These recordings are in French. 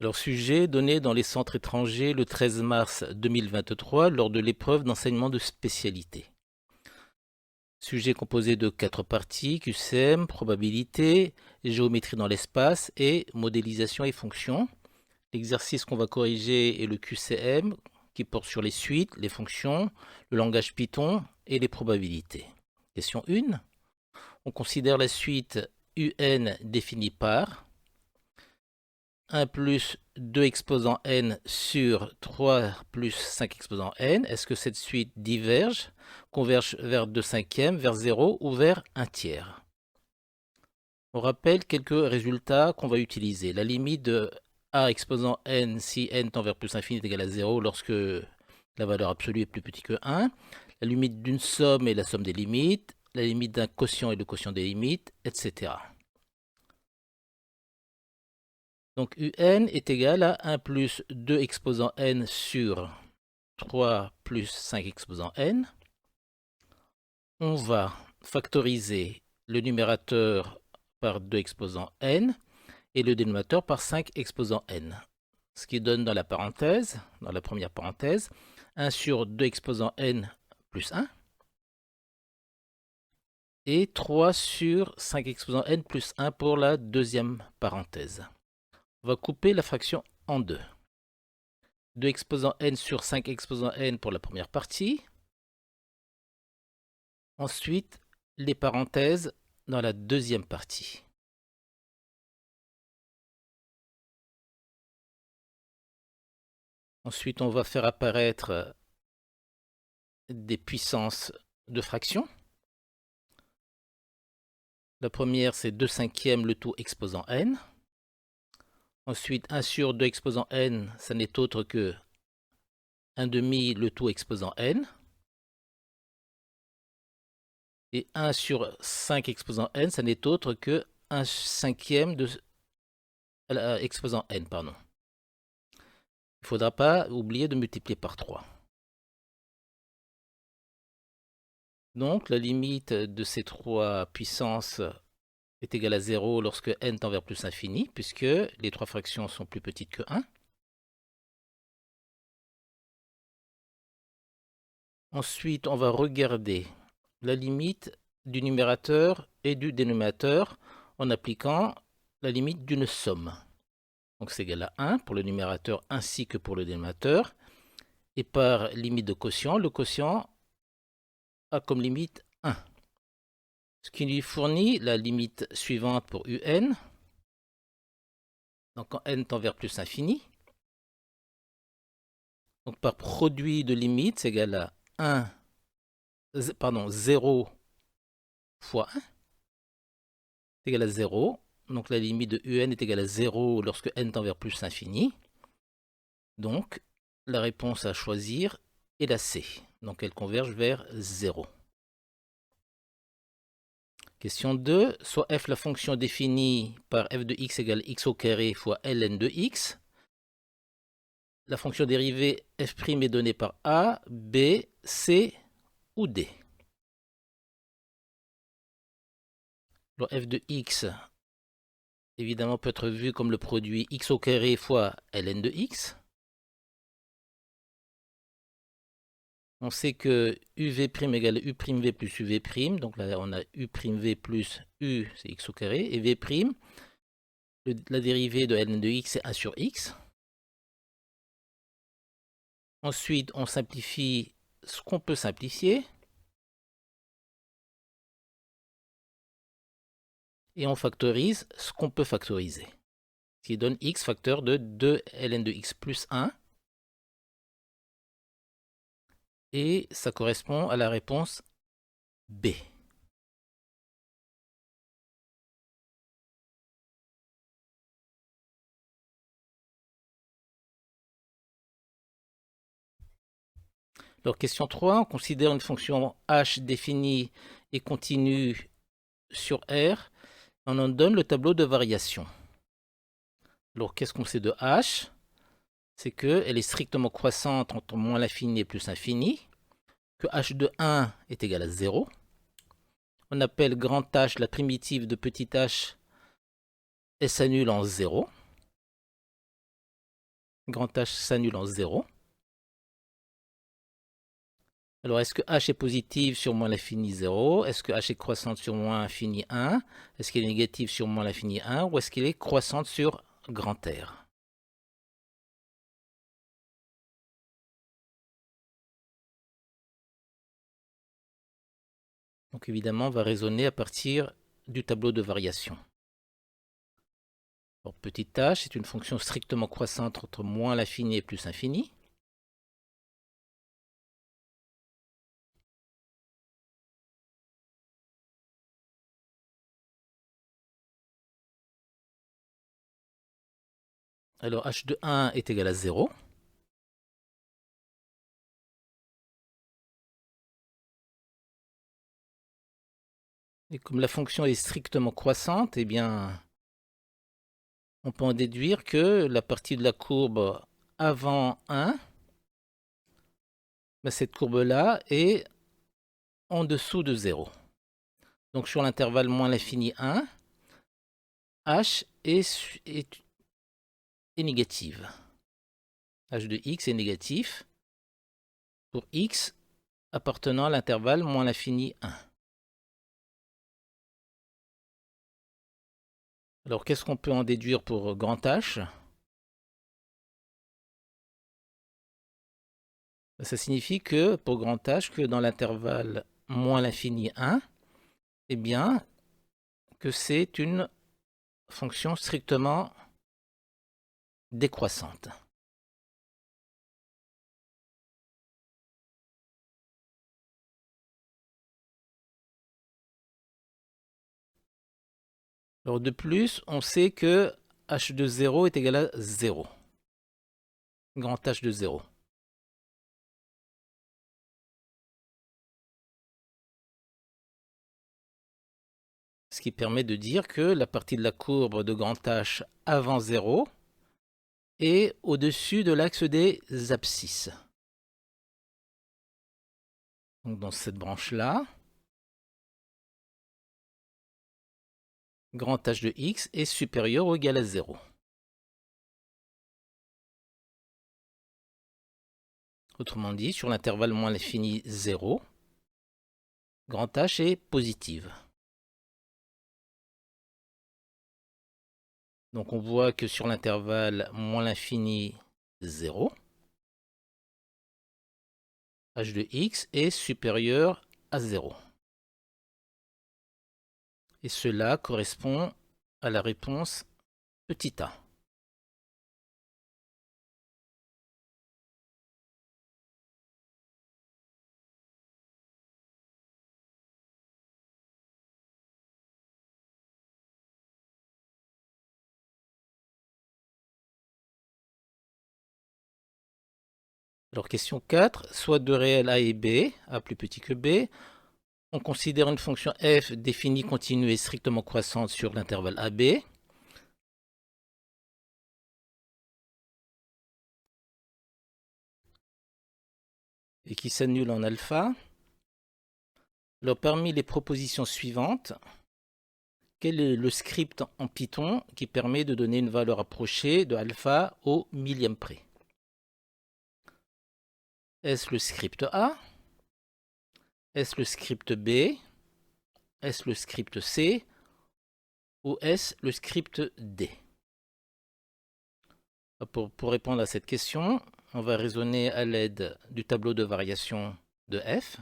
Alors, sujet donné dans les centres étrangers le 13 mars 2023 lors de l'épreuve d'enseignement de spécialité. Sujet composé de 4 parties, QCM, probabilité, géométrie dans l'espace et modélisation et fonctions. L'exercice qu'on va corriger est le QCM qui porte sur les suites, les fonctions, le langage Python et les probabilités. Question 1. On considère la suite UN définie par 1 plus 2 exposant n sur 3 plus 5 exposant n. Est-ce que cette suite diverge, converge vers 2 cinquièmes, vers 0 ou vers 1 tiers? On rappelle quelques résultats qu'on va utiliser. La limite de a exposant n si n tend vers plus infini est égal à 0 lorsque la valeur absolue est plus petit que 1. La limite d'une somme est la somme des limites. La limite d'un quotient est le quotient des limites, etc. Donc UN est égal à 1 plus 2 exposant n sur 3 plus 5 exposant n. On va factoriser le numérateur par 2 exposant n et le dénominateur par 5 exposant n. Ce qui donne dans la parenthèse, dans la première parenthèse, 1 sur 2 exposant n plus 1 et 3 sur 5 exposant n plus 1 pour la deuxième parenthèse. On va couper la fraction en deux. 2 exposant n sur 5 exposant n pour la première partie. Ensuite, les parenthèses dans la deuxième partie. Ensuite, on va faire apparaître des puissances de fraction. La première, c'est 2 cinquièmes le tout exposant n. Ensuite, 1 sur 2 exposant n, ça n'est autre que 1 demi le tout exposant n. Et 1 sur 5 exposant n, ça n'est autre que 1 cinquième de exposant n, pardon. Il ne faudra pas oublier de multiplier par 3. Donc, la limite de ces trois puissances est égale à 0 lorsque n tend vers plus infini, puisque les trois fractions sont plus petites que 1. Ensuite, on va regarder la limite du numérateur et du dénominateur en appliquant la limite d'une somme. Donc, c'est égal à 1 pour le numérateur ainsi que pour le dénominateur. Et par limite de quotient, le quotient a comme limite 1. Ce qui lui fournit la limite suivante pour UN. Donc, quand n tend vers plus infini. Donc, par produit de limite, c'est égal à 0 fois 1. C'est égal à 0. Donc, la limite de UN est égale à 0 lorsque n tend vers plus infini. Donc, la réponse à choisir est la C. Donc, elle converge vers 0. Question 2. Soit f la fonction définie par f de x égale x au carré fois ln de x. La fonction dérivée f' est donnée par a, b, c ou d. Alors f de x, évidemment, peut être vu comme le produit x au carré fois ln de x. On sait que uv' égale u'v plus uv'. Donc là, on a u'v plus u, c'est x au carré. Et v', la dérivée de ln de x, c'est 1 sur x. Ensuite, on simplifie ce qu'on peut simplifier. Et on factorise ce qu'on peut factoriser. Ce qui donne x facteur de 2 ln de x plus 1. Et ça correspond à la réponse B. Alors, question 3, on considère une fonction h définie et continue sur R. On en donne le tableau de variation. Alors, qu'est-ce qu'on sait de h? C'est qu'elle est strictement croissante entre moins l'infini et plus l'infini, que h de 1 est égal à 0. On appelle grand H la primitive de petit h, elle s'annule en 0. Grand H s'annule en 0. Alors, est-ce que h est positive sur moins l'infini 0? Est-ce que h est croissante sur moins l'infini 1? Est-ce qu'elle est négative sur moins l'infini 1? Ou est-ce qu'elle est croissante sur grand R? Donc évidemment, on va raisonner à partir du tableau de variation. Alors, petit h, c'est une fonction strictement croissante entre moins l'infini et plus l'infini. Alors h de 1 est égal à 0. Et comme la fonction est strictement croissante, eh bien, on peut en déduire que la partie de la courbe avant 1, ben cette courbe-là est en dessous de 0. Donc sur l'intervalle moins l'infini 1, h est négative. h de x est négatif pour x appartenant à l'intervalle moins l'infini 1. Alors qu'est-ce qu'on peut en déduire pour grand H? Ça signifie que pour grand H, que dans l'intervalle moins l'infini 1, eh bien, que c'est une fonction strictement décroissante. Alors de plus, on sait que h de 0 est égal à 0. Grand H de 0. Ce qui permet de dire que la partie de la courbe de grand H avant 0 est au-dessus de l'axe des abscisses. Donc dans cette branche-là, grand H de x est supérieur ou égal à 0. Autrement dit, sur l'intervalle moins l'infini 0, grand H est positive. Donc on voit que sur l'intervalle moins l'infini 0, h de x est supérieur à 0. Et cela correspond à la réponse petit a. Alors question 4, soit deux réels a et b, a plus petit que b, on considère une fonction f définie continue et strictement croissante sur l'intervalle AB. Et qui s'annule en alpha. Alors parmi les propositions suivantes, quel est le script en Python qui permet de donner une valeur approchée de alpha au millième près? Est-ce le script A? Est-ce le script B? Est-ce le script C? Ou est-ce le script D? Pour répondre à cette question, on va raisonner à l'aide du tableau de variation de f.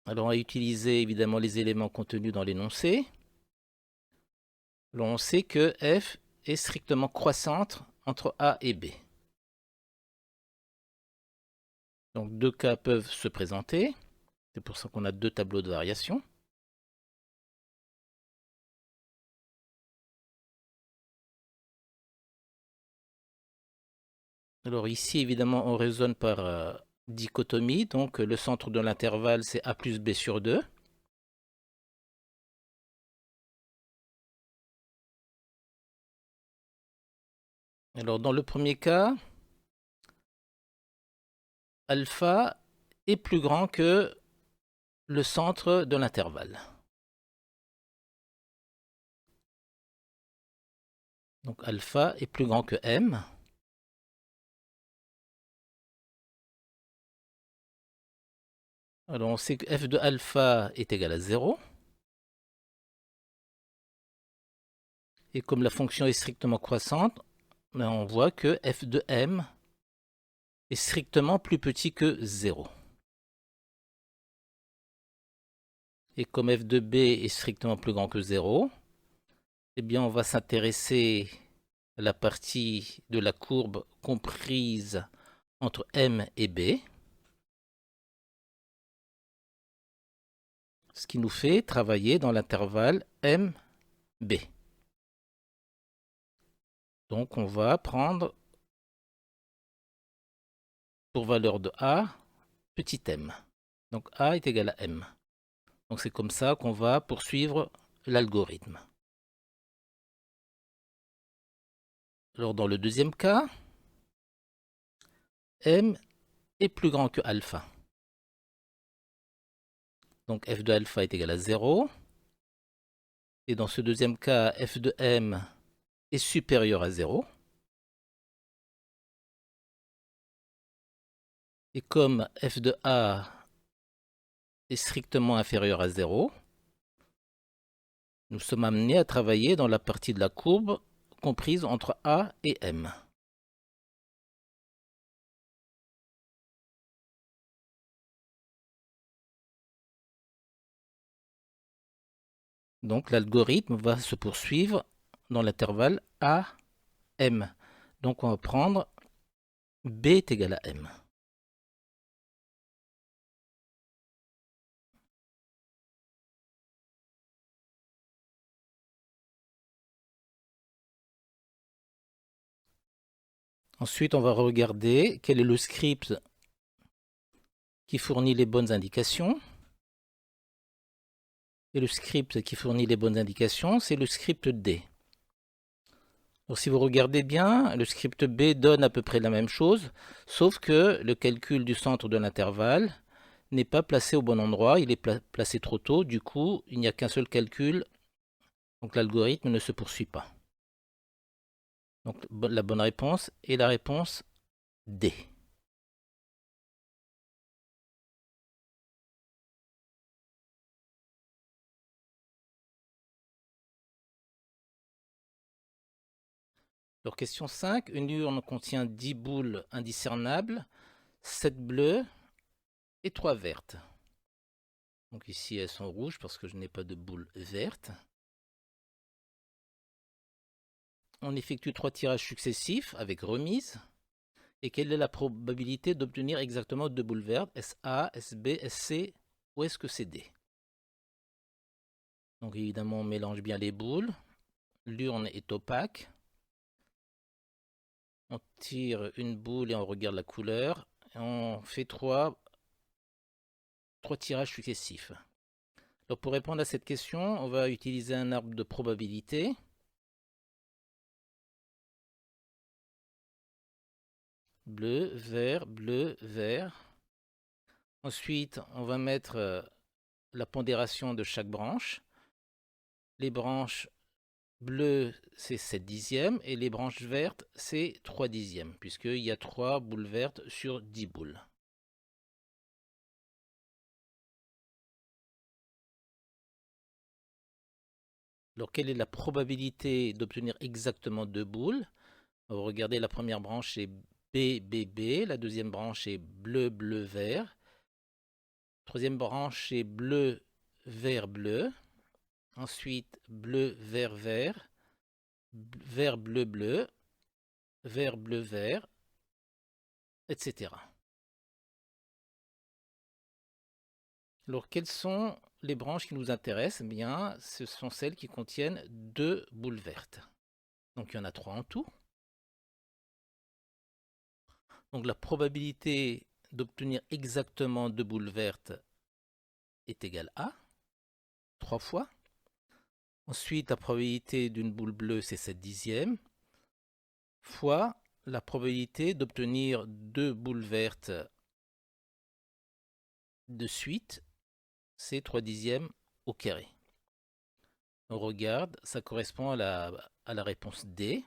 Alors on va utiliser évidemment les éléments contenus dans l'énoncé. On sait que f est strictement croissante entre A et B. Donc deux cas peuvent se présenter. C'est pour ça qu'on a deux tableaux de variation. Alors ici, évidemment, on raisonne par dichotomie. Donc le centre de l'intervalle, c'est A plus B sur 2. Alors dans le premier cas, alpha est plus grand que le centre de l'intervalle. Donc alpha est plus grand que m. Alors on sait que f de alpha est égal à 0. Et comme la fonction est strictement croissante, on voit que f de m est strictement plus petit que 0. Et comme f de b est strictement plus grand que 0, eh bien on va s'intéresser à la partie de la courbe comprise entre m et b. Ce qui nous fait travailler dans l'intervalle mb. Donc on va prendre pour valeur de a, petit m. Donc a est égal à m. Donc c'est comme ça qu'on va poursuivre l'algorithme. Alors dans le deuxième cas, m est plus grand que alpha. Donc f de alpha est égal à 0. Et dans ce deuxième cas, f de m est supérieur à 0. Et comme f de a est strictement inférieur à 0, nous sommes amenés à travailler dans la partie de la courbe comprise entre a et m. Donc l'algorithme va se poursuivre dans l'intervalle a-m. Donc on va prendre b est égal à m. Ensuite, on va regarder quel est le script qui fournit les bonnes indications. Et le script qui fournit les bonnes indications, c'est le script D. Donc, si vous regardez bien, le script B donne à peu près la même chose, sauf que le calcul du centre de l'intervalle n'est pas placé au bon endroit, il est placé trop tôt, du coup, il n'y a qu'un seul calcul, donc l'algorithme ne se poursuit pas. Donc la bonne réponse est la réponse D. Alors question 5, une urne contient 10 boules indiscernables, 7 bleues et 3 vertes. Donc ici elles sont rouges parce que je n'ai pas de boules vertes. On effectue 3 tirages successifs avec remise. Et quelle est la probabilité d'obtenir exactement 2 boules vertes? SA, SB, SC ou est-ce que c'est D? Donc évidemment on mélange bien les boules. L'urne est opaque. On tire une boule et on regarde la couleur. Et on fait 3 tirages successifs. Donc pour répondre à cette question, on va utiliser un arbre de probabilité. Bleu, vert. Ensuite, on va mettre la pondération de chaque branche. Les branches bleues, c'est 7 dixièmes. Et les branches vertes, c'est 3 dixièmes. Puisqu'il y a 3 boules vertes sur 10 boules. Alors, quelle est la probabilité d'obtenir exactement 2 boules? Regardez, la première branche est BBB. La deuxième branche est bleu, vert. Troisième branche est bleu, bleu. Ensuite, bleu, vert, vert, bleu, vert, etc. Alors, quelles sont les branches qui nous intéressent? Eh bien, ce sont celles qui contiennent 2 boules vertes. Donc, il y en a 3 en tout. Donc, la probabilité d'obtenir exactement 2 boules vertes est égale à 3 fois. Ensuite, la probabilité d'une boule bleue, c'est 7 dixièmes, fois la probabilité d'obtenir 2 boules vertes de suite, c'est 3 dixièmes au carré. On regarde, ça correspond à la réponse D.